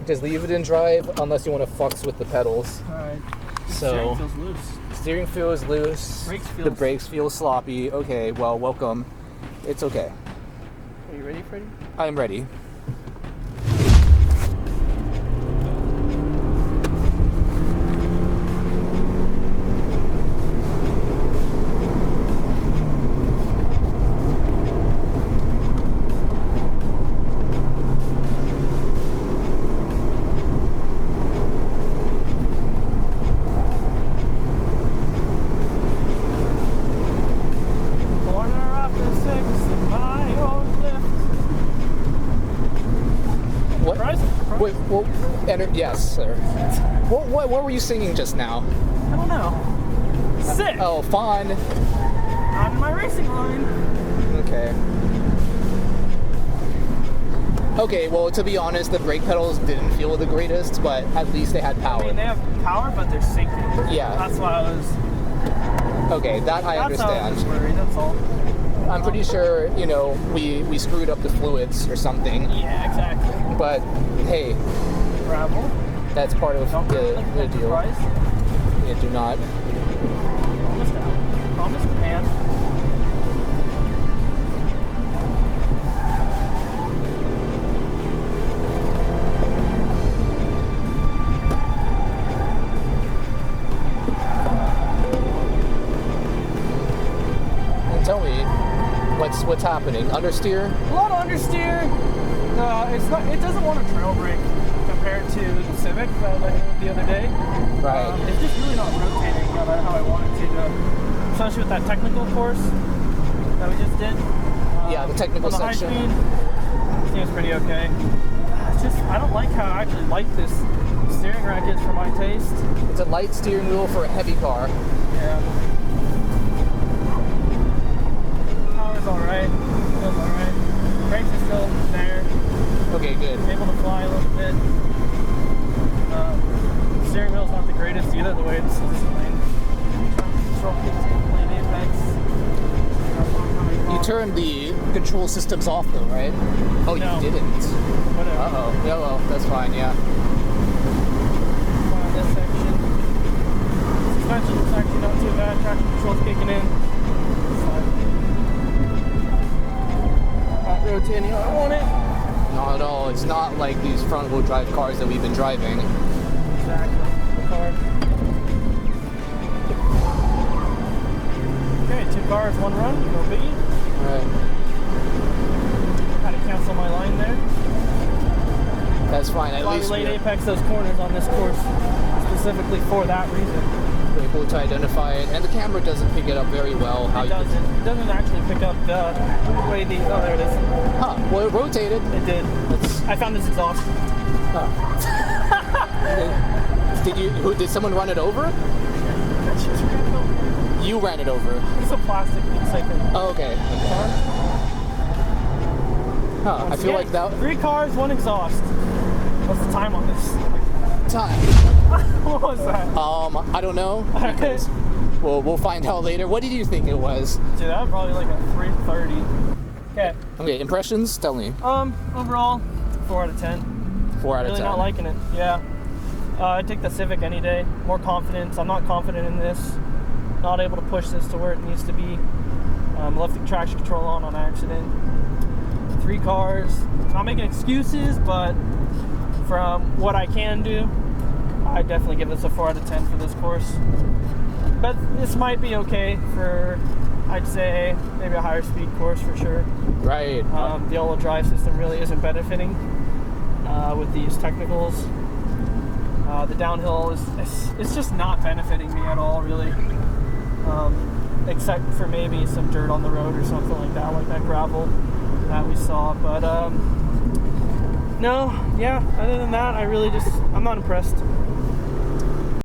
just leave it in drive unless you want to fucks with the pedals. Alright. So, steering feels loose. Steering feels loose. The brakes feel sloppy. Okay, well, welcome. It's okay. Are you ready, Freddie? I'm ready. Yes, sir. What were you singing just now? I don't know. Sick. Oh, fun. On my racing line. Okay. Okay, well, to be honest, the brake pedals didn't feel the greatest, but at least they had power. I mean, they have power, but they're sinking. Yeah. That's why I was... Okay, that I understand. That's how I was worried, that's all. I'm pretty sure, you know, we screwed up the fluids or something. Yeah, exactly. But, hey... Gravel. That's part of the deal. Yeah, do not. Promise the man. And tell me, what's happening? Understeer? A lot of understeer. It doesn't want to trail brake compared to the Civic that I had the other day. Right. It's just really not rotating how I want it to, especially with that technical course that we just did. Yeah, the technical section. High speed, seems pretty okay. It's just, I don't like how actually light this steering rack is for my taste. It's a light steering wheel for a heavy car. Yeah. Power's alright. Feels alright. Brakes are still there. Okay, good. I'm able to fly a little bit. Steering wheel's not the greatest either, the way it's designed. Control lane apex. You turned the control systems off though, right? Oh, no. You didn't. Whatever. Uh-oh. Yeah, well, that's fine, yeah. This section. Suspension's actually not too bad. Traction control's kicking in. Not rotating how I want it. Not at all. It's not like these front-wheel drive cars that we've been driving. Exactly. The car. Okay, 2 cars, 1 run. No biggie. Alright. Had to cancel my line there. That's fine. At least we laid apex those corners on this course specifically for that reason. We're able to identify it, and the camera doesn't pick it up very well. It doesn't actually pick up the way the... Oh, there it is. Huh. Well, it rotated. It did. I found this exhaust. Did someone run it over? You ran it over. It's a plastic cycle. Oh, okay. Huh, I feel like that... 3 cars, 1 exhaust. What's the time on this? Time. What was that? I don't know. We'll find out later. What did you think it was? Dude, that was probably like a 3:30. Okay. Okay, impressions? Tell me. Overall, 4 out of 10. 4 out of 10. Really not liking it. Yeah. I'd take the Civic any day. More confidence. I'm not confident in this. Not able to push this to where it needs to be. Left the traction control on accident. 3 cars. Not making excuses, but from what I can do, I definitely give this a 4 out of 10 for this course. But this might be okay for, I'd say, maybe a higher speed course for sure. Right. The all-wheel drive system really isn't benefiting with these technicals. The downhill it's just not benefiting me at all, really. Except for maybe some dirt on the road or something like that gravel that we saw. But no, yeah, other than that, I'm not impressed.